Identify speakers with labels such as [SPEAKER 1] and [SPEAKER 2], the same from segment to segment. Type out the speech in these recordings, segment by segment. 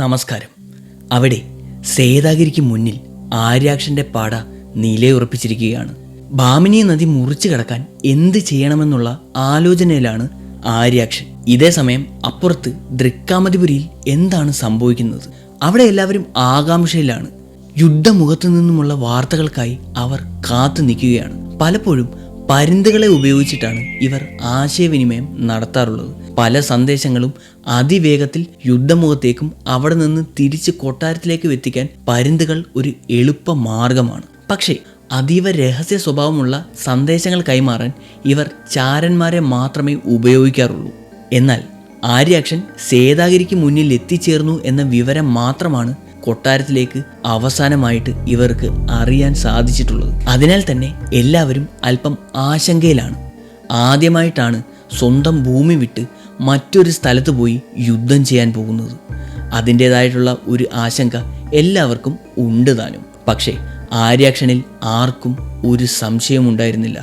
[SPEAKER 1] നമസ്കാരം. അവിടെ സേതാഗിരിക്ക് മുന്നിൽ ആര്യാക്ഷന്റെ പാട നിലയുറപ്പിച്ചിരിക്കുകയാണ്. ഭാമിനി നദി മുറിച്ചു കടക്കാൻ എന്ത് ചെയ്യണമെന്നുള്ള ആലോചനയിലാണ് ആര്യാക്ഷൻ. ഇതേ സമയം അപ്പുറത്ത് ദൃക്കാമതിപുരിയിൽ എന്താണ് സംഭവിക്കുന്നത്? അവിടെ എല്ലാവരും ആകാംക്ഷയിലാണ്. യുദ്ധമുഖത്തു നിന്നുമുള്ള വാർത്തകൾക്കായി അവർ കാത്തു നിൽക്കുകയാണ്. പലപ്പോഴും പരുന്തുകളെ ഉപയോഗിച്ചിട്ടാണ് ഇവർ ആശയവിനിമയം നടത്താറുള്ളത്. പല സന്ദേശങ്ങളും അതിവേഗത്തിൽ യുദ്ധമുഖത്തേക്കും അവിടെ നിന്ന് തിരിച്ച് കൊട്ടാരത്തിലേക്ക് എത്തിക്കാൻ പരുന്തുകൾ ഒരു എളുപ്പ മാർഗമാണ്. പക്ഷേ അതീവ രഹസ്യ സ്വഭാവമുള്ള സന്ദേശങ്ങൾ കൈമാറാൻ ഇവർ ചാരന്മാരെ മാത്രമേ ഉപയോഗിക്കാറുള്ളൂ. എന്നാൽ ആര്യാക്ഷൻ സേതാഗിരിക്ക് മുന്നിൽ എത്തിച്ചേർന്നു എന്ന വിവരം മാത്രമാണ് കൊട്ടാരത്തിലേക്ക് അവസാനമായിട്ട് ഇവർക്ക് അറിയാൻ സാധിച്ചിട്ടുള്ളത്. അതിനാൽ തന്നെ എല്ലാവരും അല്പം ആശങ്കയിലാണ്. ആദ്യമായിട്ടാണ് സ്വന്തം ഭൂമി വിട്ട് മറ്റൊരു സ്ഥലത്ത് പോയി യുദ്ധം ചെയ്യാൻ പോകുന്നത്. അതിൻ്റേതായിട്ടുള്ള ഒരു ആശങ്ക എല്ലാവർക്കും ഉണ്ട് താനും. പക്ഷേ ആര്യാക്ഷനിൽ ആർക്കും ഒരു സംശയമുണ്ടായിരുന്നില്ല.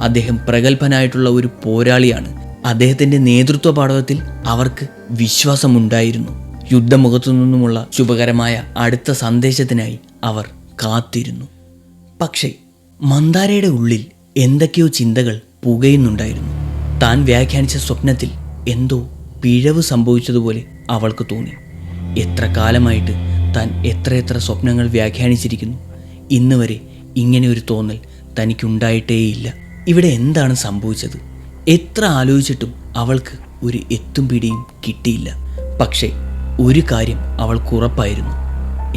[SPEAKER 1] അദ്ദേഹം പ്രഗത്ഭനായിട്ടുള്ള ഒരു പോരാളിയാണ്. അദ്ദേഹത്തിൻ്റെ നേതൃത്വ പാടവത്തിൽ അവർക്ക് വിശ്വാസമുണ്ടായിരുന്നു. യുദ്ധമുഖത്തു നിന്നുമുള്ള ശുഭകരമായ അടുത്ത സന്ദേശത്തിനായി അവർ കാത്തിരുന്നു. പക്ഷേ മന്ദാരയുടെ ഉള്ളിൽ എന്തൊക്കെയോ ചിന്തകൾ പുകയുന്നുണ്ടായിരുന്നു. താൻ വ്യാഖ്യാനിച്ച സ്വപ്നത്തിൽ എന്തോ പിഴവ് സംഭവിച്ചതുപോലെ അവൾക്ക് തോന്നി. എത്ര കാലമായിട്ട് താൻ എത്രയെത്ര സ്വപ്നങ്ങൾ വ്യാഖ്യാനിച്ചിരിക്കുന്നു. ഇന്ന് വരെ ഇങ്ങനെ ഒരു തോന്നൽ തനിക്കുണ്ടായിട്ടേയില്ല. ഇവിടെ എന്താണ് സംഭവിച്ചത്? എത്ര ആലോചിച്ചിട്ടും അവൾക്ക് ഒരു എത്തും പിടിയും കിട്ടിയില്ല. പക്ഷേ ഒരു കാര്യം അവൾക്കുറപ്പായിരുന്നു.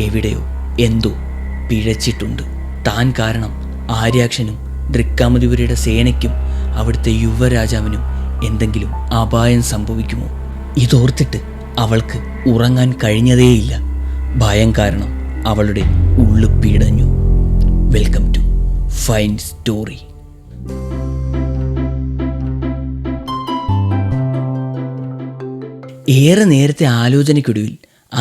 [SPEAKER 1] എവിടെയോ എന്തോ പിഴച്ചിട്ടുണ്ട്. താൻ കാരണം ആര്യാക്ഷനും ദൃക്കാമതിപുരിയുടെ സേനയ്ക്കും അവിടുത്തെ യുവരാജാവിനും എന്തെങ്കിലും അപായം സംഭവിക്കുമോ? ഇതോർത്തിട്ട് അവൾക്ക് ഉറങ്ങാൻ കഴിഞ്ഞതേയില്ല. ഭയം കാരണം അവളുടെ ഉള്ളു പീടഞ്ഞു. Welcome to fine story. ഏറെ നേരത്തെ ആലോചനയ്ക്കൊടുവിൽ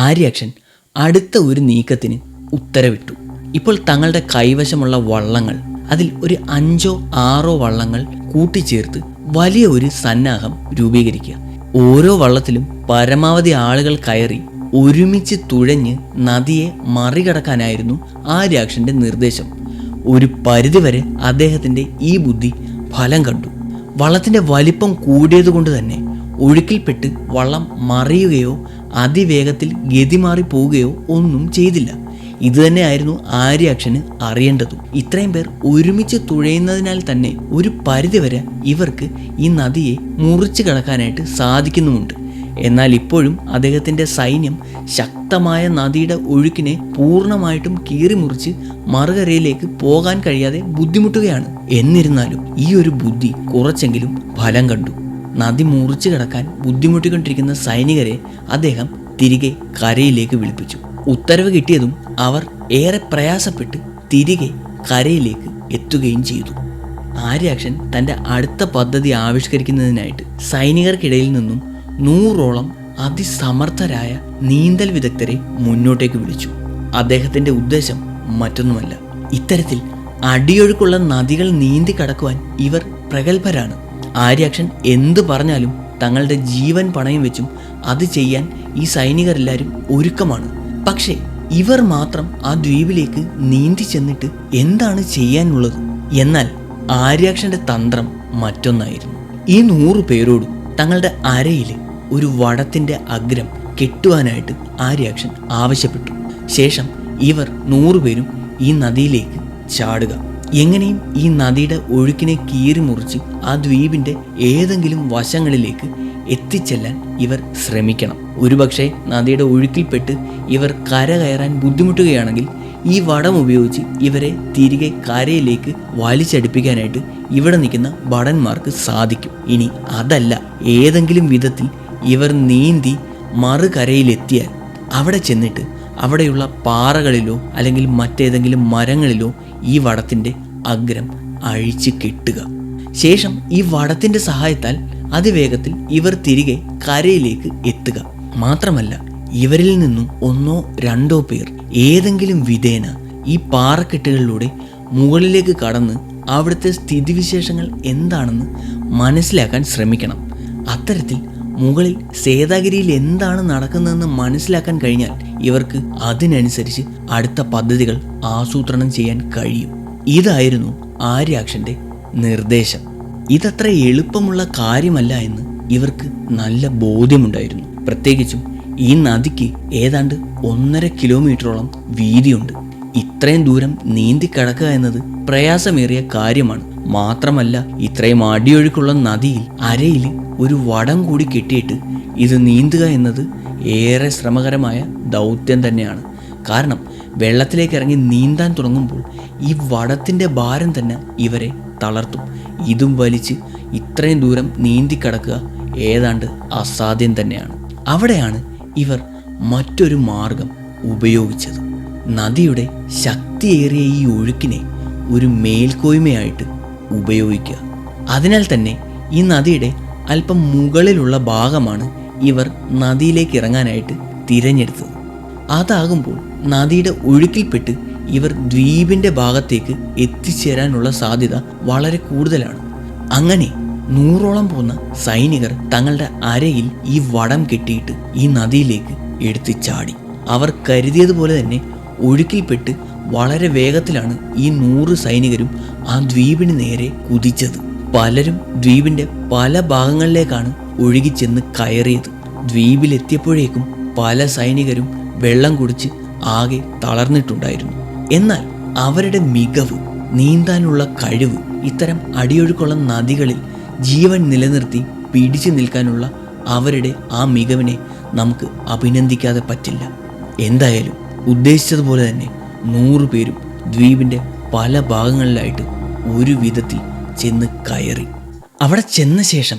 [SPEAKER 1] ആര്യാക്ഷൻ അടുത്ത ഒരു നീക്കത്തിന് ഉത്തരവിട്ടു. ഇപ്പോൾ തങ്ങളുടെ കൈവശമുള്ള വള്ളങ്ങൾ, അതിൽ ഒരു 5 or 6 വള്ളങ്ങൾ കൂട്ടിച്ചേർത്ത് വലിയ ഒരു സന്നാഹം രൂപീകരിക്കുക. ഓരോ വള്ളത്തിലും പരമാവധി ആളുകൾ കയറി ഒരുമിച്ച് തുഴഞ്ഞ് നദിയെ മറികടക്കാനായിരുന്നു ആര്യാക്ഷന്റെ നിർദ്ദേശം. ഒരു പരിധിവരെ അദ്ദേഹത്തിന്റെ ഈ ബുദ്ധി ഫലം കണ്ടു. വള്ളത്തിന്റെ വലിപ്പം കൂടിയതുകൊണ്ട് തന്നെ ഒഴുക്കിൽപ്പെട്ട് വള്ളം മറിയുകയോ അതിവേഗത്തിൽ ഗതിമാറി പോവുകയോ ഒന്നും ചെയ്തില്ല. ഇതുതന്നെയായിരുന്നു ആര്യാക്ഷന് അറിയേണ്ടതും. ഇത്രയും പേർ ഒരുമിച്ച് തുഴയുന്നതിനാൽ തന്നെ ഒരു പരിധിവരെ ഇവർക്ക് ഈ നദിയെ മുറിച്ചു കടക്കാനായിട്ട് സാധിക്കുന്നുമുണ്ട്. എന്നാൽ ഇപ്പോഴും അദ്ദേഹത്തിൻ്റെ സൈന്യം ശക്തമായ നദിയുടെ ഒഴുക്കിനെ പൂർണ്ണമായിട്ടും കീറിമുറിച്ച് മറുകരയിലേക്ക് പോകാൻ കഴിയാതെ ബുദ്ധിമുട്ടുകയാണ്. എന്നിരുന്നാലും ഈ ഒരു ബുദ്ധി കുറച്ചെങ്കിലും ഫലം കണ്ടു. നദി മുറിച്ചു കടക്കാൻ ബുദ്ധിമുട്ടിക്കൊണ്ടിരിക്കുന്ന സൈനികരെ അദ്ദേഹം തിരികെ കരയിലേക്ക് വിളിപ്പിച്ചു. ഉത്തരവ് കിട്ടിയതും അവർ ഏറെ പ്രയാസപ്പെട്ട് തിരികെ കരയിലേക്ക് എത്തുകയും ചെയ്തു. ആര്യാക്ഷൻ തൻ്റെ അടുത്ത പദ്ധതി ആവിഷ്കരിക്കുന്നതിനായിട്ട് സൈനികർക്കിടയിൽ നിന്നും 100ഓളം അതിസമർത്ഥരായ നീന്തൽ വിദഗ്ധരെ മുന്നോട്ടേക്ക് വിളിച്ചു. അദ്ദേഹത്തിൻ്റെ ഉദ്ദേശം മറ്റൊന്നുമല്ല. ഇത്തരത്തിൽ അടിയൊഴുക്കുള്ള നദികൾ നീന്തി കടക്കുവാൻ ഇവർ പ്രഗത്ഭരാണ്. ആര്യാക്ഷൻ എന്തു പറഞ്ഞാലും തങ്ങളുടെ ജീവൻ പണയം വെച്ചും അത് ചെയ്യാൻ ഈ സൈനികരെല്ലാവരും ഒരുക്കമാണ്. പക്ഷേ ഇവർ മാത്രം ആ ദ്വീപിലേക്ക് നീന്തി ചെന്നിട്ട് എന്താണ് ചെയ്യാനുള്ളത്? എന്നാൽ ആര്യാക്ഷന്റെ തന്ത്രം മറ്റൊന്നായിരുന്നു. ഈ 100 പേരോടും തങ്ങളുടെ അരയിൽ ഒരു വടത്തിന്റെ അഗ്രം കെട്ടുവാനായിട്ട് ആര്യാക്ഷൻ ആവശ്യപ്പെട്ടു. ശേഷം ഇവർ 100 പേരും ഈ നദിയിലേക്ക് ചാടുക. എങ്ങനെയും ഈ നദിയുടെ ഒഴുക്കിനെ കീറിമുറിച്ച് ആ ദ്വീപിൻ്റെ ഏതെങ്കിലും വശങ്ങളിലേക്ക് എത്തിച്ചെല്ലാൻ ഇവർ ശ്രമിക്കണം. ഒരുപക്ഷെ നദിയുടെ ഒഴുക്കിൽപ്പെട്ട് ഇവർ കര കയറാൻ ബുദ്ധിമുട്ടുകയാണെങ്കിൽ ഈ വടം ഉപയോഗിച്ച് ഇവരെ തിരികെ കരയിലേക്ക് വലിച്ചടുപ്പിക്കാനായിട്ട് ഇവിടെ നിൽക്കുന്ന ഭടന്മാർക്ക് സാധിക്കും. ഇനി അതല്ല, ഏതെങ്കിലും വിധത്തിൽ ഇവർ നീന്തി മറുകരയിലെത്തിയാൽ അവിടെ ചെന്നിട്ട് അവിടെയുള്ള പാറകളിലോ അല്ലെങ്കിൽ മറ്റേതെങ്കിലും മരങ്ങളിലോ ഈ വടത്തിൻ്റെ അഗ്രം അഴിച്ച് കെട്ടുക. ശേഷം ഈ വടത്തിൻ്റെ സഹായത്താൽ അതിവേഗത്തിൽ ഇവർ തിരികെ കരയിലേക്ക് എത്തുക. മാത്രമല്ല, ഇവരിൽ നിന്നും 1 or 2 പേർ ഏതെങ്കിലും വിധേന ഈ പാറക്കെട്ടുകളിലൂടെ മുകളിലേക്ക് കടന്ന് അവിടുത്തെ സ്ഥിതിവിശേഷങ്ങൾ എന്താണെന്ന് മനസ്സിലാക്കാൻ ശ്രമിക്കണം. അത്തരത്തിൽ മുകളിൽ സേതാഗിരിയിൽ എന്താണ് നടക്കുന്നതെന്ന് മനസ്സിലാക്കാൻ കഴിഞ്ഞാൽ ഇവർക്ക് അതിനനുസരിച്ച് അടുത്ത പദ്ധതികൾ ആസൂത്രണം ചെയ്യാൻ കഴിയും. ഇതായിരുന്നു ആര്യാക്ഷന്റെ നിർദ്ദേശം. ഇതത്ര എളുപ്പമുള്ള കാര്യമല്ല എന്ന് ഇവർക്ക് നല്ല ബോധ്യമുണ്ടായിരുന്നു. പ്രത്യേകിച്ചും ഈ നദിക്ക് ഏതാണ്ട് 1.5 കിലോമീറ്ററോളം വീതിയുണ്ട്. ഇത്രയും ദൂരം നീന്തി കടക്കുക എന്നത് പ്രയാസമേറിയ കാര്യമാണ്. മാത്രമല്ല, ഇത്രയും അടിയൊഴുക്കുള്ള നദിയിൽ അരയിൽ ഒരു വടം കൂടി കെട്ടിയിട്ട് ഇത് നീന്തുക എന്നത് ഏറെ ശ്രമകരമായ ദൗത്യം തന്നെയാണ്. കാരണം വെള്ളത്തിലേക്ക് ഇറങ്ങി നീന്താൻ തുടങ്ങുമ്പോൾ ഈ വടത്തിൻ്റെ ഭാരം തന്നെ ഇവരെ തളർത്തും. ഇതും വലിച്ച് ഇത്രയും ദൂരം നീന്തി കടക്കുക ഏതാണ്ട് അസാധ്യം തന്നെയാണ്. അവിടെയാണ് ഇവർ മറ്റൊരു മാർഗം ഉപയോഗിച്ചത്. നദിയുടെ ശക്തിയേറിയ ഈ ഒഴുക്കിനെ ഒരു മേൽക്കോയ്മയായിട്ട് ഉപയോഗിക്കുക. അതിനാൽ തന്നെ ഈ നദിയുടെ അല്പം മുകളിലുള്ള ഭാഗമാണ് ഇവർ നദിയിലേക്ക് ഇറങ്ങാനായിട്ട് തിരഞ്ഞെടുത്തത്. അതാകുമ്പോൾ നദിയുടെ ഒഴുക്കിൽപ്പെട്ട് ഇവർ ദ്വീപിൻ്റെ ഭാഗത്തേക്ക് എത്തിച്ചേരാനുള്ള സാധ്യത വളരെ കൂടുതലാണ്. അങ്ങനെ 100ഓളം പോകുന്ന സൈനികർ തങ്ങളുടെ അരയിൽ ഈ വടം കെട്ടിയിട്ട് ഈ നദിയിലേക്ക് എടുത്ത് ചാടി. അവർ കരുതിയതുപോലെ തന്നെ ഒഴുക്കിൽപ്പെട്ട് വളരെ വേഗത്തിലാണ് ഈ 100 സൈനികരും ആ ദ്വീപിന് നേരെ കുതിച്ചത്. പലരും ദ്വീപിൻ്റെ പല ഭാഗങ്ങളിലേക്കാണ് ഒഴുകിച്ചെന്ന് കയറിയത്. ദ്വീപിലെത്തിയപ്പോഴേക്കും പല സൈനികരും വെള്ളം കുടിച്ച് ആകെ തളർന്നിട്ടുണ്ടായിരുന്നു. എന്നാൽ അവരുടെ മികവ്, നീന്താനുള്ള കഴിവ്, ഇത്തരം അടിയൊഴുക്കുള്ള നദികളിൽ ജീവൻ നിലനിർത്തി പിടിച്ചു നിൽക്കാനുള്ള അവരുടെ ആ മികവിനെ നമുക്ക് അഭിനന്ദിക്കാതെ പറ്റില്ല. എന്തായാലും ഉദ്ദേശിച്ചതുപോലെ തന്നെ 100 പേരും ദ്വീപിൻ്റെ പല ഭാഗങ്ങളിലായിട്ട് ഒരു വിധത്തിൽ ചെന്ന് കയറി. അവിടെ ചെന്ന ശേഷം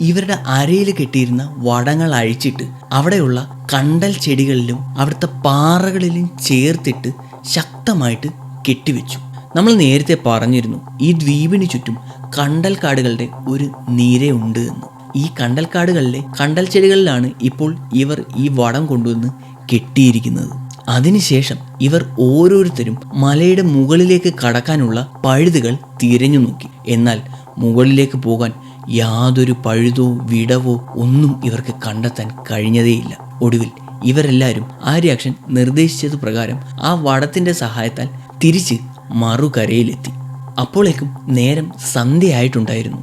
[SPEAKER 1] ഇവരുടെ അരയിൽ കെട്ടിയിരുന്ന വടങ്ങൾ അഴിച്ചിട്ട് അവിടെയുള്ള കണ്ടൽ ചെടികളിലും അവിടുത്തെ പാറകളിലും ചേർത്തിട്ട് ശക്തമായിട്ട് കെട്ടിവെച്ചു. നമ്മൾ നേരത്തെ പറഞ്ഞിരുന്നു ഈ ദ്വീപിന് ചുറ്റും കണ്ടൽക്കാടുകളുടെ ഒരു നിരയുണ്ട് എന്ന്. ഈ കണ്ടൽക്കാടുകളിലെ കണ്ടൽ ചെടികളിലാണ് ഇപ്പോൾ ഇവർ ഈ വടം കൊണ്ടുവന്ന് കെട്ടിയിരിക്കുന്നത്. അതിനുശേഷം ഇവർ ഓരോരുത്തരും മലയുടെ മുകളിലേക്ക് കടക്കാനുള്ള പഴുതുകൾ തിരഞ്ഞു നോക്കി. എന്നാൽ മുകളിലേക്ക് പോകാൻ യാതൊരു പഴുതോ വിടവോ ഒന്നും ഇവർക്ക് കണ്ടെത്താൻ കഴിഞ്ഞതേയില്ല. ഒടുവിൽ ഇവരെല്ലാവരും ആര്യാക്ഷൻ നിർദ്ദേശിച്ചത് പ്രകാരം ആ വടത്തിൻ്റെ സഹായത്താൽ തിരിച്ച് മറുകരയിലെത്തി. അപ്പോഴേക്കും നേരം സന്ധ്യയായിട്ടുണ്ടായിരുന്നു.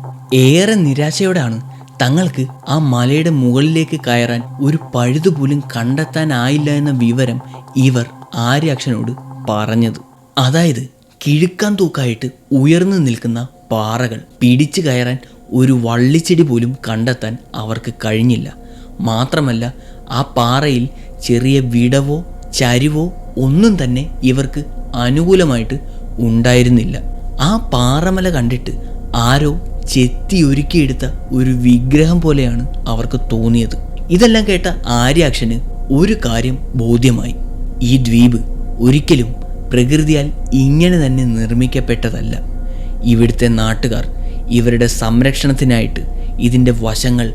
[SPEAKER 1] ഏറെ നിരാശയോടാണ് തങ്ങൾക്ക് ആ മലയുടെ മുകളിലേക്ക് കയറാൻ ഒരു പഴുതുപോലും കണ്ടെത്താനായില്ല എന്ന വിവരം ഇവർ ആര്യാക്ഷനോട് പറഞ്ഞത്. അതായത് കിഴുക്കാൻ തൂക്കായിട്ട് ഉയർന്നു നിൽക്കുന്ന പാറകൾ, പിടിച്ചു കയറാൻ ഒരു വള്ളിച്ചെടി പോലും കണ്ടെത്താൻ അവർക്ക് കഴിഞ്ഞില്ല. മാത്രമല്ല, ആ പാറയിൽ ചെറിയ വിടവോ ചരിവോ ഒന്നും തന്നെ ഇവർക്ക് അനുകൂലമായിട്ട് ഉണ്ടായിരുന്നില്ല. ആ പാറമല കണ്ടിട്ട് ആരോ ചെത്തി ഒരുക്കിയെടുത്ത ഒരു വിഗ്രഹം പോലെയാണ് അവർക്ക് തോന്നിയത്. ഇതെല്ലാം കേട്ട ആര്യാക്ഷന് ഒരു കാര്യം ബോധ്യമായി. ഈ ദ്വീപ് ഒരിക്കലും പ്രകൃതിയാൽ ഇങ്ങനെ തന്നെ നിർമ്മിക്കപ്പെട്ടതല്ല. ഇവിടുത്തെ നാട്ടുകാർ ഇവരുടെ സംരക്ഷണത്തിനായിട്ട് ഇതിൻ്റെ വശങ്ങൾ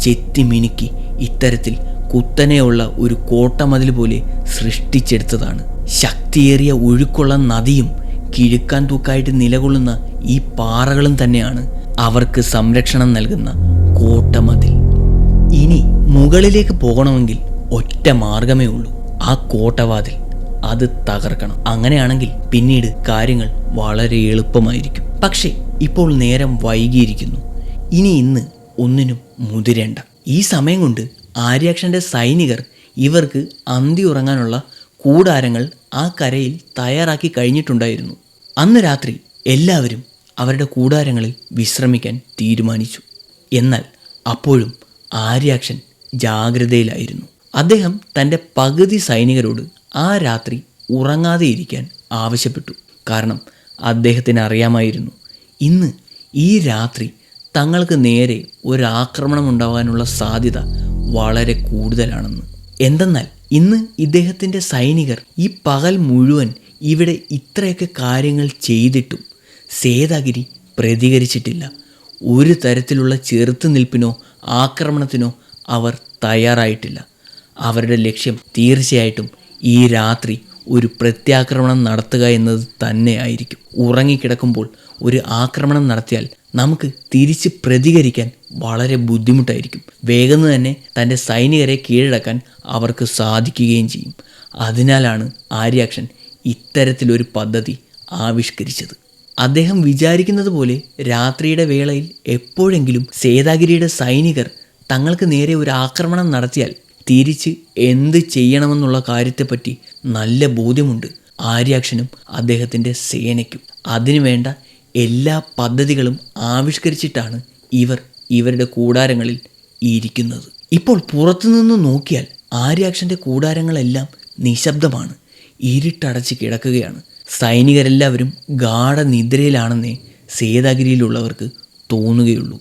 [SPEAKER 1] ചെത്തി മിനുക്കി ഇത്തരത്തിൽ കുത്തനെയുള്ള ഒരു കോട്ടമതിൽ പോലെ സൃഷ്ടിച്ചെടുത്തതാണ്. ശക്തിയേറിയ ഒഴുക്കുള്ള നദിയും കിഴുക്കാൻ തൂക്കായിട്ട് നിലകൊള്ളുന്ന ഈ പാറകളും തന്നെയാണ് അവർക്ക് സംരക്ഷണം നൽകുന്ന കോട്ടമതിൽ. ഇനി മുകളിലേക്ക് പോകണമെങ്കിൽ ഒറ്റ മാർഗമേ ഉള്ളൂ, ആ കോട്ടവാതിൽ. അത് തകർക്കണം. അങ്ങനെയാണെങ്കിൽ പിന്നീട് കാര്യങ്ങൾ വളരെ എളുപ്പമായിരിക്കും. പക്ഷേ ഇപ്പോൾ നേരം വൈകിയിരിക്കുന്നു. ഇന്ന് ഒന്നിനും മുതിരേണ്ട. ഈ സമയം കൊണ്ട് ആര്യാക്ഷൻ്റെ സൈനികർ ഇവർക്ക് അന്തി ഉറങ്ങാനുള്ള കൂടാരങ്ങൾ ആ കരയിൽ തയ്യാറാക്കി കഴിഞ്ഞിട്ടുണ്ടായിരുന്നു. അന്ന് രാത്രി എല്ലാവരും അവരുടെ കൂടാരങ്ങളിൽ വിശ്രമിക്കാൻ തീരുമാനിച്ചു. എന്നാൽ അപ്പോഴും ആര്യാക്ഷൻ ജാഗ്രതയിലായിരുന്നു. അദ്ദേഹം തൻ്റെ പകുതി സൈനികരോട് ആ രാത്രി ഉറങ്ങാതെ ഇരിക്കാൻ ആവശ്യപ്പെട്ടു. കാരണം അദ്ദേഹത്തിന് അറിയാമായിരുന്നു ഇന്ന് ഈ രാത്രി തങ്ങൾക്ക് നേരെ ഒരാക്രമണം ഉണ്ടാകാനുള്ള സാധ്യത വളരെ കൂടുതലാണെന്ന്. എന്തെന്നാൽ ഇന്ന് ഇദ്ദേഹത്തിൻ്റെ സൈനികർ ഈ പകൽ മുഴുവൻ ഇവിടെ ഇത്രയൊക്കെ കാര്യങ്ങൾ ചെയ്തിട്ടും സേതാഗിരി പ്രതികരിച്ചിട്ടില്ല. ഒരു തരത്തിലുള്ള ചെറുത്തുനിൽപ്പിനോ ആക്രമണത്തിനോ അവർ തയ്യാറായിട്ടില്ല. അവരുടെ ലക്ഷ്യം തീർച്ചയായിട്ടും ഈ രാത്രി ഒരു പ്രത്യാക്രമണം നടത്തുക എന്നത് തന്നെയായിരിക്കും. ഉറങ്ങിക്കിടക്കുമ്പോൾ ഒരു ആക്രമണം നടത്തിയാൽ നമുക്ക് തിരിച്ച് പ്രതികരിക്കാൻ വളരെ ബുദ്ധിമുട്ടായിരിക്കും. വേഗം തന്നെ തൻ്റെ സൈനികരെ കീഴടക്കാൻ അവർക്ക് സാധിക്കുകയും ചെയ്യും. അതിനാലാണ് ആര്യാക്ഷൻ ഇത്തരത്തിലൊരു പദ്ധതി ആവിഷ്കരിച്ചത്. അദ്ദേഹം വിചാരിക്കുന്നത് പോലെ രാത്രിയുടെ വേളയിൽ എപ്പോഴെങ്കിലും സേതാഗിരിയുടെ സൈനികർ തങ്ങൾക്ക് നേരെ ഒരു ആക്രമണം നടത്തിയാൽ തിരിച്ച് എന്ത് ചെയ്യണമെന്നുള്ള കാര്യത്തെപ്പറ്റി നല്ല ബോധ്യമുണ്ട് ആര്യാക്ഷനും അദ്ദേഹത്തിൻ്റെ സേനയ്ക്കും. അതിനുവേണ്ട എല്ലാ പദ്ധതികളും ആവിഷ്കരിച്ചിട്ടാണ് ഇവരുടെ കൂടാരങ്ങളിൽ ഇരിക്കുന്നത്. ഇപ്പോൾ പുറത്തുനിന്ന് നോക്കിയാൽ ആര്യാക്ഷൻ്റെ കൂടാരങ്ങളെല്ലാം നിശബ്ദമാണ്. ഇരുട്ടടച്ച് കിടക്കുകയാണ്. സൈനികരെല്ലാവരും ഗാഠനിദ്രയിലാണെന്നേ സേതാഗിരിയിലുള്ളവർക്ക് തോന്നുകയുള്ളൂ.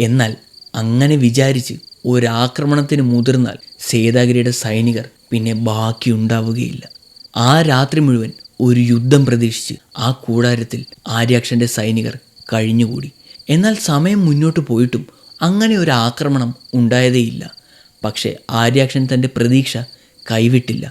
[SPEAKER 1] എന്നാൽ അങ്ങനെ വിചാരിച്ച് ഒരാക്രമണത്തിന് മുതിർന്നാൽ സേതാഗിരിയുടെ സൈനികർ പിന്നെ ബാക്കിയുണ്ടാവുകയില്ല. ആ രാത്രി മുഴുവൻ ഒരു യുദ്ധം പ്രതീക്ഷിച്ച് ആ കൂടാരത്തിൽ ആര്യാക്ഷൻ്റെ സൈനികർ കഴിഞ്ഞുകൂടി. എന്നാൽ സമയം മുന്നോട്ട് പോയിട്ടും അങ്ങനെ ഒരു ആക്രമണം ഉണ്ടായതേയില്ല. പക്ഷേ ആര്യാക്ഷൻ തൻ്റെ പ്രതീക്ഷ കൈവിട്ടില്ല.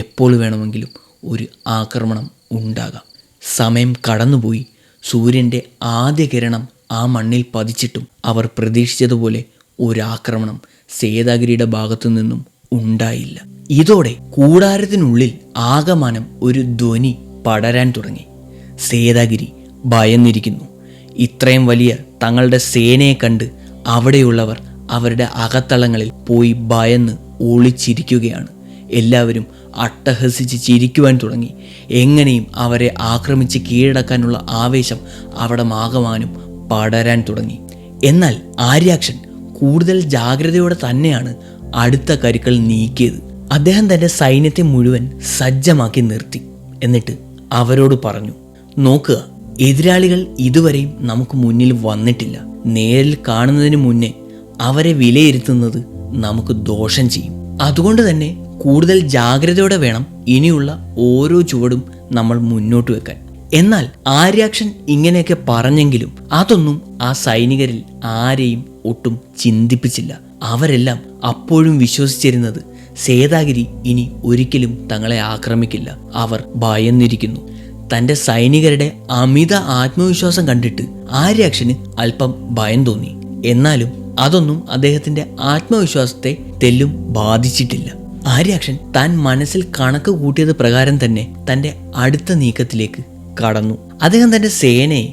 [SPEAKER 1] എപ്പോൾ വേണമെങ്കിലും ഒരു ആക്രമണം ഉണ്ടാകാം. സമയം കടന്നുപോയി. സൂര്യൻ്റെ ആദ്യ കിരണം ആ മണ്ണിൽ പതിച്ചിട്ടും അവർ പ്രതീക്ഷിച്ചതുപോലെ ഒരാക്രമണം സേതാഗിരിയുടെ ഭാഗത്തു നിന്നും ഉണ്ടായില്ല. ഇതോടെ കൂടാരത്തിനുള്ളിൽ ആകമാനം ഒരു ധ്വനി പടരാൻ തുടങ്ങി. സേതാഗിരി ഭയന്നിരിക്കുന്നു. ഇത്രയും വലിയ തങ്ങളുടെ സേനയെ കണ്ട് അവിടെയുള്ളവർ അവരുടെ അകത്തളങ്ങളിൽ പോയി ഭയന്ന് ഒളിച്ചിരിക്കുകയാണ്. എല്ലാവരും അട്ടഹസിച്ച് ചിരിക്കുവാൻ തുടങ്ങി. എങ്ങനെയും അവരെ ആക്രമിച്ച് കീഴടക്കാനുള്ള ആവേശം അവിടെ ആകമാനം പടരാൻ തുടങ്ങി. എന്നാൽ ആര്യാക്ഷൻ കൂടുതൽ ജാഗ്രതയോടെ തന്നെയാണ് അടുത്ത കരുക്കൾ നീക്കിയത്. അദ്ദേഹം തൻ്റെ സൈന്യത്തെ മുഴുവൻ സജ്ജമാക്കി നിർത്തി. എന്നിട്ട് അവരോട് പറഞ്ഞു, നോക്കുക, എതിരാളികൾ ഇതുവരെയും നമുക്ക് മുന്നിൽ വന്നിട്ടില്ല. നേരിൽ കാണുന്നതിന് മുന്നേ അവരെ വിലയിരുത്തുന്നത് നമുക്ക് ദോഷം ചെയ്യും. അതുകൊണ്ട് തന്നെ കൂടുതൽ ജാഗ്രതയോടെ വേണം ഇനിയുള്ള ഓരോ ചുവടും നമ്മൾ മുന്നോട്ട് വെക്കാൻ. എന്നാൽ ആര്യാക്ഷൻ ഇങ്ങനെയൊക്കെ പറഞ്ഞെങ്കിലും അതൊന്നും ആ സൈനികരിൽ ആരെയും ഒട്ടും ചിന്തിപ്പിച്ചില്ല. അവരെല്ലാം അപ്പോഴും വിശ്വസിച്ചിരുന്നത് സേതാഗിരി ഇനി ഒരിക്കലും തങ്ങളെ ആക്രമിക്കില്ല. അവർ ഭയന്നിരിക്കുന്നു. തൻ്റെ സൈനികരുടെ അമിത ആത്മവിശ്വാസം കണ്ടിട്ട് ആര്യാക്ഷന് അല്പം ഭയം തോന്നി. എന്നാലും അതൊന്നും അദ്ദേഹത്തിൻ്റെ ആത്മവിശ്വാസത്തെ തെല്ലും ബാധിച്ചിട്ടില്ല. ആര്യാക്ഷൻ താൻ മനസ്സിൽ കണക്ക് കൂട്ടിയത് പ്രകാരം തന്നെ തൻ്റെ അടുത്ത നീക്കത്തിലേക്ക് കടന്നു. അദ്ദേഹം തൻ്റെ സേനയെ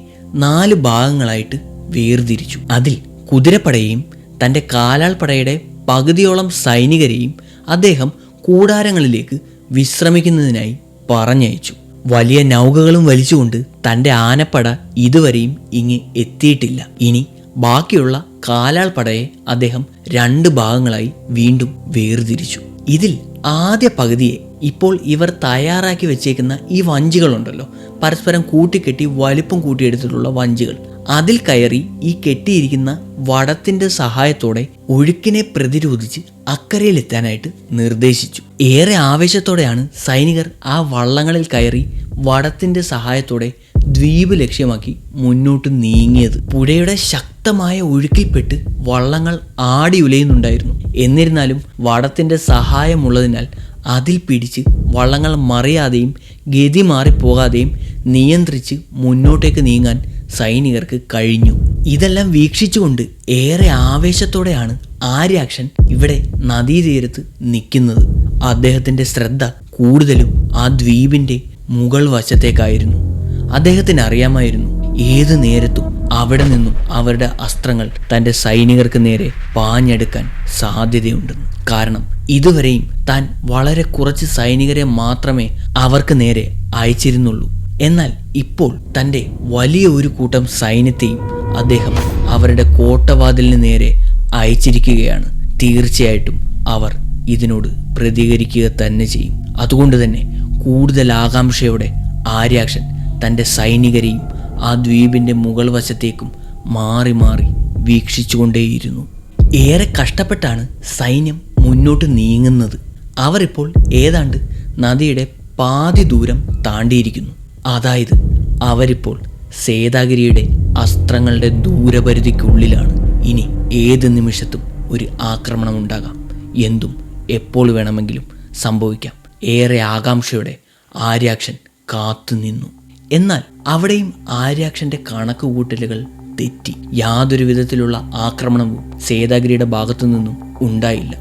[SPEAKER 1] 4 ഭാഗങ്ങളായിട്ട് വേർതിരിച്ചു. അതിൽ കുതിരപ്പടയെയും തൻ്റെ കാലാൾപ്പടയുടെ പകുതിയോളം സൈനികരെയും അദ്ദേഹം കൂടാരങ്ങളിലേക്ക് വിശ്രമിക്കുന്നതിനായി പറഞ്ഞയച്ചു. വലിയ നൗകകളും വലിച്ചുകൊണ്ട് തൻ്റെ ആനപ്പട ഇതുവരെയും ഇങ്ങ് എത്തിയിട്ടില്ല. ഇനി ബാക്കിയുള്ള കാലാൾപ്പടയെ അദ്ദേഹം 2 ഭാഗങ്ങളായി വീണ്ടും വേർതിരിച്ചു. ഇതിൽ ആദ്യ പകുതിയെ ഇപ്പോൾ ഇവർ തയ്യാറാക്കി വെച്ചേക്കുന്ന ഈ വഞ്ചികളുണ്ടല്ലോ, പരസ്പരം കൂട്ടിക്കെട്ടി വലിപ്പം കൂട്ടിയെടുത്തിട്ടുള്ള വഞ്ചികൾ, അതിൽ കയറി ഈ കെട്ടിയിരിക്കുന്ന വടത്തിൻ്റെ സഹായത്തോടെ ഒഴുക്കിനെ പ്രതിരോധിച്ച് അക്കരയിലെത്താനായിട്ട് നിർദ്ദേശിച്ചു. ഏറെ ആവേശത്തോടെയാണ് സൈനികർ ആ വള്ളങ്ങളിൽ കയറി വടത്തിൻ്റെ സഹായത്തോടെ ദ്വീപ് ലക്ഷ്യമാക്കി മുന്നോട്ട് നീങ്ങിയത്. പുഴയുടെ ശക്തമായ ഒഴുക്കിൽപ്പെട്ട് വള്ളങ്ങൾ ആടിയുലയുന്നുണ്ടായിരുന്നു. എന്നിരുന്നാലും വടത്തിൻ്റെ സഹായമുള്ളതിനാൽ അതിൽ പിടിച്ച് വള്ളങ്ങൾ മറിയാതെയും ഗതി മാറിപ്പോകാതെയും നിയന്ത്രിച്ച് മുന്നോട്ടേക്ക് നീങ്ങാൻ സൈനികർക്ക് കഴിഞ്ഞു. ഇതെല്ലാം വീക്ഷിച്ചുകൊണ്ട് ഏറെ ആവേശത്തോടെയാണ് ആര്യാക്ഷൻ ഇവിടെ നദീതീരത്ത് നിൽക്കുന്നത്. അദ്ദേഹത്തിൻ്റെ ശ്രദ്ധ കൂടുതലും ആ ദ്വീപിൻ്റെ മുകൾ വശത്തേക്കായിരുന്നു. അദ്ദേഹത്തിന് അറിയാമായിരുന്നു ഏത് നേരത്തും അവിടെ നിന്നും അവരുടെ അസ്ത്രങ്ങൾ തൻ്റെ സൈനികർക്ക് നേരെ പാഞ്ഞെടുക്കാൻ സാധ്യതയുണ്ടെന്ന്. കാരണം ഇതുവരെയും താൻ വളരെ കുറച്ച് സൈനികരെ മാത്രമേ അവർക്ക് നേരെ അയച്ചിരുന്നുള്ളൂ. എന്നാൽ ഇപ്പോൾ തൻ്റെ വലിയ ഒരു കൂട്ടം സൈന്യത്തെയും അദ്ദേഹം അവരുടെ കോട്ടവാതിലിന് നേരെ അയച്ചിരിക്കുകയാണ്. തീർച്ചയായിട്ടും അവർ ഇതിനോട് പ്രതികരിക്കുക തന്നെ ചെയ്യും. അതുകൊണ്ട് തന്നെ കൂടുതൽ ആകാംക്ഷയോടെ ആര്യാക്ഷൻ തൻ്റെ സൈനികരെയും ആ ദ്വീപിൻ്റെ മുകൾ വശത്തേക്കും മാറി മാറി വീക്ഷിച്ചുകൊണ്ടേയിരുന്നു. ഏറെ കഷ്ടപ്പെട്ടാണ് സൈന്യം മുന്നോട്ട് നീങ്ങുന്നത്. അവരിപ്പോൾ ഏതാണ്ട് നദിയുടെ പാതി ദൂരം താണ്ടിയിരിക്കുന്നു. അതായത് അവരിപ്പോൾ സേതാഗിരിയുടെ അസ്ത്രങ്ങളുടെ ദൂരപരിധിക്കുള്ളിലാണ്. ഇനി ഏത് നിമിഷത്തും ഒരു ആക്രമണം ഉണ്ടാകാം. എന്തും എപ്പോൾ വേണമെങ്കിലും സംഭവിക്കാം. ഏറെ ആകാംക്ഷയോടെ ആര്യാക്ഷൻ കാത്തുനിന്നു. എന്നാൽ അവിടെയും ആര്യാക്ഷന്റെ കണക്കുകൂട്ടലുകൾ തെറ്റി. യാതൊരു വിധത്തിലുള്ള ആക്രമണവും സേതാഗിരിയുടെ ഭാഗത്തു നിന്നും ഉണ്ടായില്ല.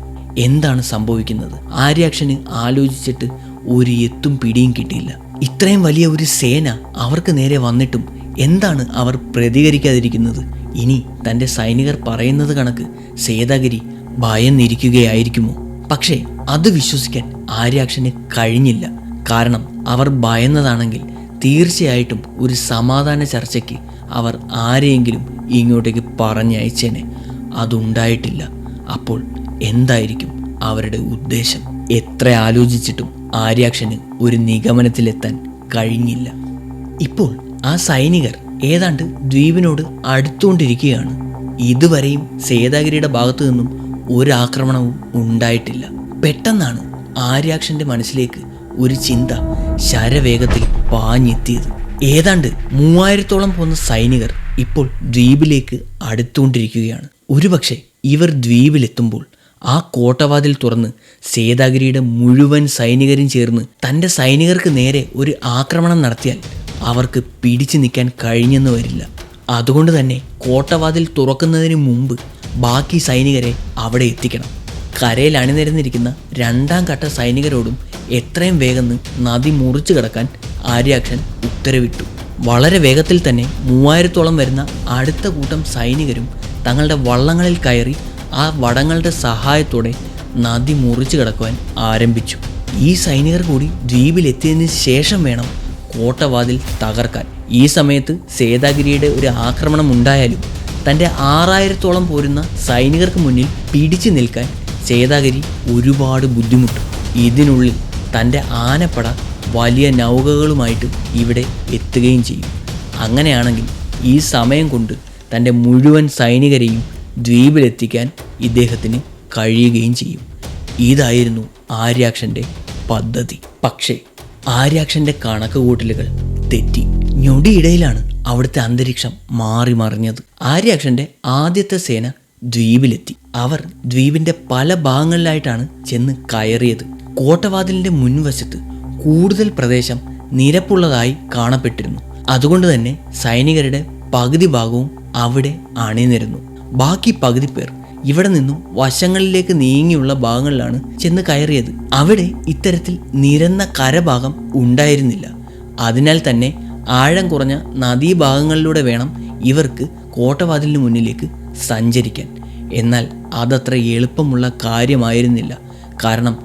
[SPEAKER 1] എന്താണ് സംഭവിക്കുന്നത്? ആര്യാക്ഷന് ആലോചിച്ചിട്ട് ഒരു എത്തും പിടിയും കിട്ടിയില്ല. ഇത്രയും വലിയ ഒരു സേന അവർക്ക് നേരെ വന്നിട്ടും എന്താണ് അവർ പ്രതികരിക്കാതിരിക്കുന്നത്? ഇനി തൻ്റെ സൈനികർ പറയുന്നത് കണക്ക് സേതാഗിരി ഭയന്നിരിക്കുകയായിരിക്കുമോ? പക്ഷേ അത് വിശ്വസിക്കാൻ ആര്യാക്ഷന് കഴിഞ്ഞില്ല. കാരണം അവർ ഭയന്നതാണെങ്കിൽ തീർച്ചയായിട്ടും ഒരു സമാധാന ചർച്ചയ്ക്ക് അവർ ആരെയെങ്കിലും ഇങ്ങോട്ടേക്ക് പറഞ്ഞയച്ചേനെ. അതുണ്ടായിട്ടില്ല. അപ്പോൾ എന്തായിരിക്കും അവരുടെ ഉദ്ദേശം? എത്ര ആലോചിച്ചിട്ടും ആര്യാക്ഷന് ഒരു നിഗമനത്തിലെത്താൻ കഴിഞ്ഞില്ല. ഇപ്പോൾ ആ സൈനികർ ഏതാണ്ട് ദ്വീപിനോട് അടുത്തുകൊണ്ടിരിക്കുകയാണ്. ഇതുവരെയും സേതാഗിരിയുടെ ഭാഗത്തു നിന്നും ഒരാക്രമണവും ഉണ്ടായിട്ടില്ല. പെട്ടെന്നാണ് ആര്യാക്ഷന്റെ മനസ്സിലേക്ക് ഒരു ചിന്ത ശരവേഗത്തിൽ പാഞ്ഞെത്തിയത്. ഏതാണ്ട് 3000-ഓളം പോകുന്ന സൈനികർ ഇപ്പോൾ ദ്വീപിലേക്ക് അടുത്തുകൊണ്ടിരിക്കുകയാണ്. ഒരുപക്ഷെ ഇവർ ദ്വീപിലെത്തുമ്പോൾ ആ കോട്ടവാതിൽ തുറന്ന് സേതാഗിരിയുടെ മുഴുവൻ സൈനികരും ചേർന്ന് തൻ്റെ സൈനികർക്ക് നേരെ ഒരു ആക്രമണം നടത്തിയാൽ അവർക്ക് പിടിച്ചു നിൽക്കാൻ കഴിഞ്ഞെന്ന് വരില്ല. അതുകൊണ്ട് തന്നെ കോട്ടവാതിൽ തുറക്കുന്നതിന് മുമ്പ് ബാക്കി സൈനികരെ അവിടെ എത്തിക്കണം. കരയിൽ അണിനിരന്നിരിക്കുന്ന 2ാം ഘട്ട സൈനികരോടും എത്രയും വേഗം നദി മുറിച്ചു കടക്കാൻ ആര്യാക്ഷൻ ഉത്തരവിട്ടു. വളരെ വേഗത്തിൽ തന്നെ 3000-ഓളം വരുന്ന അടുത്ത കൂട്ടം സൈനികരും തങ്ങളുടെ വള്ളങ്ങളിൽ കയറി ആ വടങ്ങളുടെ സഹായത്തോടെ നദി മുറിച്ചു കടക്കുവാൻ ആരംഭിച്ചു. ഈ സൈനികർ കൂടി ദ്വീപിലെത്തിയതിന് ശേഷം വേണം കോട്ടവാതിൽ തകർക്കാൻ. ഈ സമയത്ത് സേതാഗിരിയുടെ ഒരു ആക്രമണം ഉണ്ടായാലും തൻ്റെ 6000-ഓളം പോരുന്ന സൈനികർക്ക് മുന്നിൽ പിടിച്ചു നിൽക്കാൻ സേതാഗിരി ഒരുപാട് ബുദ്ധിമുട്ടും. ഇതിനുള്ളിൽ തൻ്റെ ആനപ്പട വലിയ നൗകകളുമായിട്ട് ഇവിടെ എത്തുകയും ചെയ്യും. അങ്ങനെയാണെങ്കിൽ ഈ സമയം കൊണ്ട് തൻ്റെ മുഴുവൻ സൈനികരെയും ദ്വീപിലെത്തിക്കാൻ ഇദ്ദേഹത്തിന് കഴിയുകയും ചെയ്യും. ഇതായിരുന്നു ആര്യാക്ഷൻ്റെ പദ്ധതി. പക്ഷേ ആര്യാക്ഷൻ്റെ കണക്കുകൂട്ടലുകൾ തെറ്റി. ഞൊടിയിടയിലാണ് അവിടുത്തെ അന്തരീക്ഷം മാറി മറിഞ്ഞത്. ആര്യാക്ഷൻ്റെ ആദ്യത്തെ സേന ദ്വീപിലെത്തി. അവർ ദ്വീപിൻ്റെ പല ഭാഗങ്ങളിലായിട്ടാണ് ചെന്ന് കയറിയത്. കോട്ടവാതിലിൻ്റെ മുൻവശത്ത് കൂടുതൽ പ്രദേശം നിരപ്പുള്ളതായി കാണപ്പെട്ടിരുന്നു. അതുകൊണ്ട് തന്നെ സൈനികരുടെ പകുതി ഭാഗവും അവിടെ അണിനിരന്നു. ബാക്കി പകുതി പേർ ഇവിടെ നിന്നും വശങ്ങളിലേക്ക് നീങ്ങിയുള്ള ഭാഗങ്ങളിലാണ് ചെന്ന് കയറിയത്. അവിടെ ഇത്തരത്തിൽ നിരന്ന കരഭാഗം ഉണ്ടായിരുന്നില്ല. അതിനാൽ തന്നെ ആഴം കുറഞ്ഞ നദീഭാഗങ്ങളിലൂടെ വേണം ഇവർക്ക് കോട്ടവാതിലിന് മുന്നിലേക്ക് സഞ്ചരിക്കാൻ. എന്നാൽ അതത്ര എളുപ്പമുള്ള കാര്യമായിരുന്നില്ല. കാരണം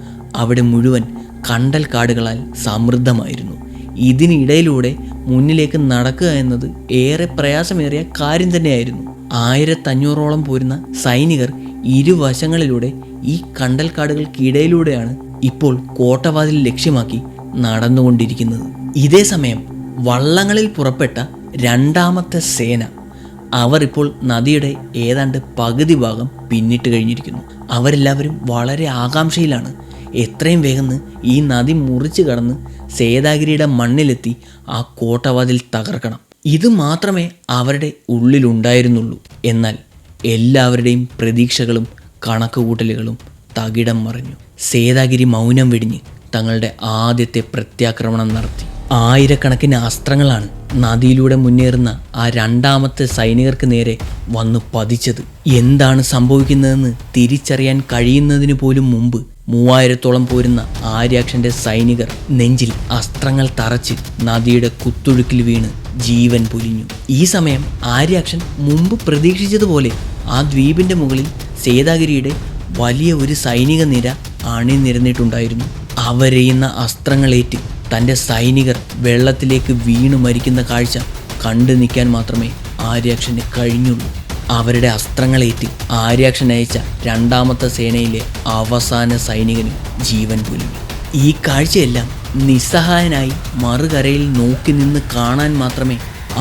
[SPEAKER 1] അവിടെ മുഴുവൻ കണ്ടൽ കാടുകളാൽ സമൃദ്ധമായിരുന്നു. ഇതിനിടയിലൂടെ മുന്നിലേക്ക് നടക്കുക എന്നത് ഏറെ പ്രയാസമേറിയ കാര്യം തന്നെയായിരുന്നു. 1500-ഓളം പോരുന്ന സൈനികർ ഇരുവശങ്ങളിലൂടെ ഈ കണ്ടൽക്കാടുകൾക്കിടയിലൂടെയാണ് ഇപ്പോൾ കോട്ടവാതിൽ ലക്ഷ്യമാക്കി നടന്നുകൊണ്ടിരിക്കുന്നത്. ഇതേ സമയം വള്ളങ്ങളിൽ പുറപ്പെട്ട 2ാമത്തെ സേന അവർ ഇപ്പോൾ നദിയുടെ ഏതാണ്ട് പകുതി ഭാഗം പിന്നിട്ട് കഴിഞ്ഞിരിക്കുന്നു. അവരെല്ലാവരും വളരെ ആകാംക്ഷയിലാണ്. എത്രയും വേഗം ഈ നദി മുറിച്ച് കടന്ന് സേതാഗിരിയുടെ മണ്ണിലെത്തി ആ കോട്ടവാതിൽ തകർക്കണം. ഇത് മാത്രമേ അവരുടെ ഉള്ളിലുണ്ടായിരുന്നുള്ളൂ. എന്നാൽ എല്ലാവരുടെയും പ്രതീക്ഷകളും കണക്കുകൂട്ടലുകളും തകിടം മറിഞ്ഞു. സേതാഗിരി മൗനം വെടിഞ്ഞ് തങ്ങളുടെ ആദ്യത്തെ പ്രത്യാക്രമണം നടത്തി. ആയിരക്കണക്കിന് അസ്ത്രങ്ങളാണ് നദിയിലൂടെ മുന്നേറുന്ന ആ 2ാമത്തെ സൈനികർക്ക് നേരെ വന്നു പതിച്ചത്. എന്താണ് സംഭവിക്കുന്നതെന്ന് തിരിച്ചറിയാൻ കഴിയുന്നതിന് പോലും മുമ്പ് 3000-ഓളം പോരുന്ന ആര്യാക്ഷന്റെ സൈനികർ നെഞ്ചിൽ അസ്ത്രങ്ങൾ തറച്ച് നദിയുടെ കുത്തൊഴുക്കിൽ വീണ് ജീവൻ പൊലിഞ്ഞു. ഈ സമയം ആര്യാക്ഷൻ മുമ്പ് പ്രതീക്ഷിച്ചതുപോലെ ആ ദ്വീപിന്റെ മുകളിൽ സേതാഗിരിയുടെ വലിയ ഒരു സൈനിക നിര അണിനിരന്നിട്ടുണ്ടായിരുന്നു. അവരെയുന്ന അസ്ത്രങ്ങളേറ്റ് തൻ്റെ സൈനികർ വെള്ളത്തിലേക്ക് വീണു മരിക്കുന്ന കാഴ്ച കണ്ടു നിൽക്കാൻ മാത്രമേ ആര്യാക്ഷന് കഴിഞ്ഞുള്ളൂ. അവരുടെ അസ്ത്രങ്ങളേറ്റ് ആര്യാക്ഷൻ അയച്ച 2ാമത്തെ സേനയിലെ അവസാന സൈനികന് ജീവൻ പൊലിഞ്ഞു. ഈ കാഴ്ചയെല്ലാം നിസ്സഹായനായി മറുകരയിൽ നോക്കി നിന്ന് കാണാൻ മാത്രമേ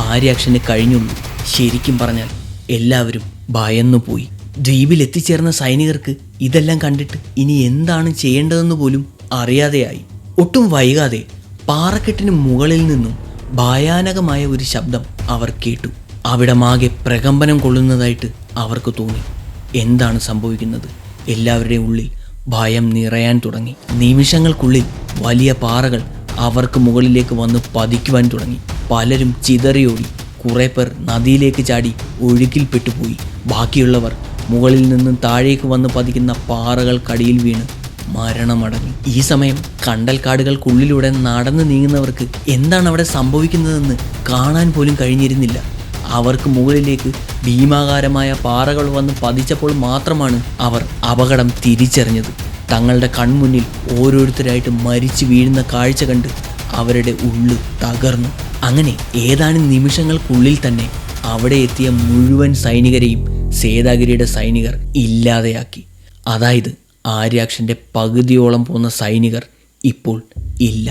[SPEAKER 1] ആര്യാക്ഷന് കഴിഞ്ഞുള്ളൂ. ശരിക്കും പറഞ്ഞാൽ എല്ലാവരും ഭയന്നുപോയി. ദ്വീപിലെത്തിച്ചേർന്ന സൈനികർക്ക് ഇതെല്ലാം കണ്ടിട്ട് ഇനി എന്താണ് ചെയ്യേണ്ടതെന്ന് പോലും അറിയാതെയായി. ഒട്ടും വൈകാതെ പാറക്കെട്ടിന് മുകളിൽ നിന്നും ഭയാനകമായ ഒരു ശബ്ദം അവർ കേട്ടു. അവിടമാകെ പ്രകമ്പനം കൊള്ളുന്നതായിട്ട് അവർക്ക് തോന്നി. എന്താണ് സംഭവിക്കുന്നത്? എല്ലാവരുടെയും ഉള്ളിൽ ഭയം നിറയാൻ തുടങ്ങി. നിമിഷങ്ങൾക്കുള്ളിൽ വലിയ പാറകൾ അവർക്ക് മുകളിലേക്ക് വന്ന് പതിക്കുവാൻ തുടങ്ങി. പലരും ചിതറിയോടി. കുറേ പേർ നദിയിലേക്ക് ചാടി ഒഴുക്കിൽപ്പെട്ടുപോയി. ബാക്കിയുള്ളവർ മുകളിൽ നിന്നും താഴേക്ക് വന്ന് പതിക്കുന്ന പാറകൾക്കടിയിൽ വീണ് മരണമടഞ്ഞു. ഈ സമയം കണ്ടൽക്കാടുകൾക്കുള്ളിലൂടെ നടന്നു നീങ്ങുന്നവർക്ക് എന്താണ് അവിടെ സംഭവിക്കുന്നതെന്ന് കാണാൻ പോലും കഴിഞ്ഞിരുന്നില്ല. അവർക്ക് മുകളിലേക്ക് ഭീമാകാരമായ പാറകൾ വന്ന് പതിച്ചപ്പോൾ മാത്രമാണ് അവർ അപകടം തിരിച്ചറിഞ്ഞത്. തങ്ങളുടെ കൺമുന്നിൽ ഓരോരുത്തരായിട്ട് മരിച്ചു വീഴുന്ന കാഴ്ച കണ്ട് അവരുടെ ഉള്ളു തകർന്നു. അങ്ങനെ ഏതാനും നിമിഷങ്ങൾക്കുള്ളിൽ തന്നെ അവിടെ എത്തിയ മുഴുവൻ സൈനികരെയും സേതാഗിരിയുടെ സൈനികർ ഇല്ലാതെയാക്കി. അതായത് ആര്യാക്ഷൻ്റെ പകുതിയോളം പോന്ന സൈനികർ ഇപ്പോൾ ഇല്ല.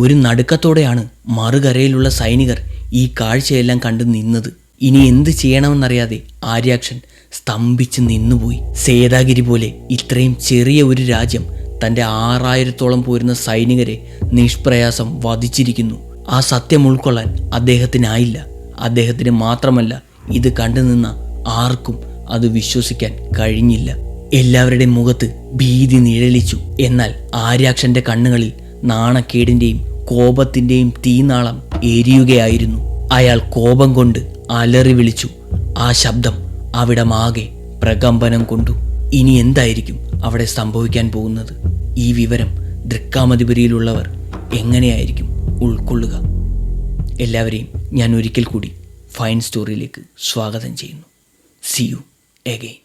[SPEAKER 1] ഒരു നടുക്കത്തോടെയാണ് മറുകരയിലുള്ള സൈനികർ ഈ കാഴ്ചയെല്ലാം കണ്ടു നിന്നത്. ഇനി എന്ത് ചെയ്യണമെന്നറിയാതെ ആര്യാക്ഷൻ സ്തംഭിച്ച് നിന്നുപോയി. സേതാഗിരി പോലെ ഇത്രയും ചെറിയ ഒരു രാജ്യം തൻ്റെ 6000-ഓളം പോരുന്ന സൈനികരെ നിഷ്പ്രയാസം വധിച്ചിരിക്കുന്നു. ആ സത്യം ഉൾക്കൊള്ളാൻ അദ്ദേഹത്തിനായില്ല. അദ്ദേഹത്തിന് മാത്രമല്ല, ഇത് കണ്ടുനിന്ന ആർക്കും അത് വിശ്വസിക്കാൻ കഴിഞ്ഞില്ല. എല്ലാവരുടെയും മുഖത്ത് ഭീതി നിഴലിച്ചു. എന്നാൽ ആര്യാക്ഷൻ്റെ കണ്ണുകളിൽ നാണക്കേടിൻ്റെയും കോപത്തിൻ്റെയും തീനാളം എരിയുകയായിരുന്നു. അയാൾ കോപം കൊണ്ട് അലറി വിളിച്ചു. ആ ശബ്ദം അവിടമാകെ പ്രകമ്പനം കൊണ്ടു. ഇനി എന്തായിരിക്കും അവിടെ സംഭവിക്കാൻ പോകുന്നത്? ഈ വിവരം ദൃക്കാമതിപുരിയിലുള്ളവർ എങ്ങനെയായിരിക്കും ഉൾക്കൊള്ളുക? എല്ലാവരെയും ഞാൻ ഒരിക്കൽ കൂടി ഫൈൻ സ്റ്റോറിയിലേക്ക് സ്വാഗതം ചെയ്യുന്നു. C you again.